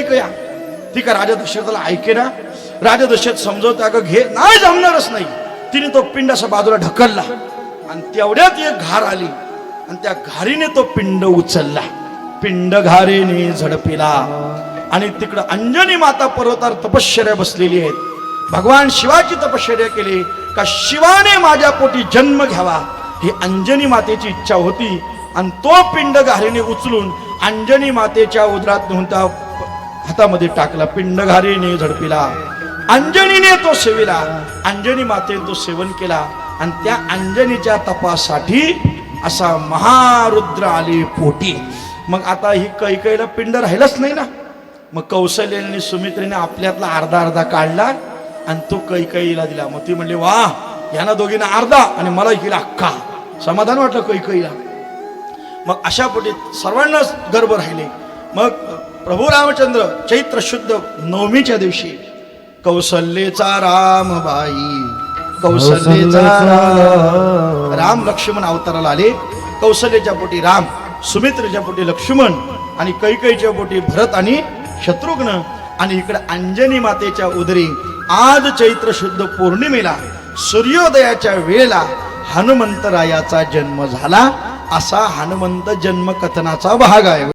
कैकया. ती का राजा दशरथाला ऐके ना. राजा दशरथ समजवता का घे नाही जमणारच नाही. तिने तो पिंड असा बाजूला ढकलला आणि तेवढ्यात एक घार आली आणि त्या घारीने तो पिंड उचलला. पिंड घारीने झडपिला आणि तिकडं अंजनी माता पर्वतावर तपश्चर्या बसलेली आहेत. भगवान शिवाची तपश्चर्या केली का शिवाने माझ्या पोटी जन्म घ्यावा ही अंजनी मातेची इच्छा होती. आणि तो पिंड घारीने उचलून अंजनी मातेच्या उदरात नेऊन त्या हातामध्ये टाकला. पिंड घारीने झडपिला, अंजनीने तो सेविला. अंजनी मातेने तो सेवन केला आणि त्या अंजनीच्या तपासाठी असा महारुद्र आले पोटी. मग आता ही कैकेयीला पिंड राहिलंच नाही ना. मग कौशल्याने सुमित्रेने आपल्यातला अर्धा अर्धा काढला आणि तो कैकेयीला दिला. मग ती म्हणली वा यांना दोघींना अर्धा आणि मला गेला अख्खा. समाधान वाटलं कैकेयीला. मग अशा पोटी सर्वांनाच गर्भ राहिले. मग प्रभू रामचंद्र चैत्र शुद्ध नवमीच्या दिवशी कौशल्येचा रामबाई, कौशल्येचा राम लक्ष्मण अवताराला आले. कौशल्येच्या पोटी राम, सुमित्रेच्या पोटी लक्ष्मण आणि कैकेयीच्या पोटी भरत आणि शत्रुघ्न. आणि इकडे अंजनी मातेच्या उदरी आज चैत्र शुद्ध पौर्णिमेला सूर्योदयाच्या वेळेला हनुमंतरायाचा जन्म झाला. असा हनुमंत जन्म कथनाचा भाग आहे.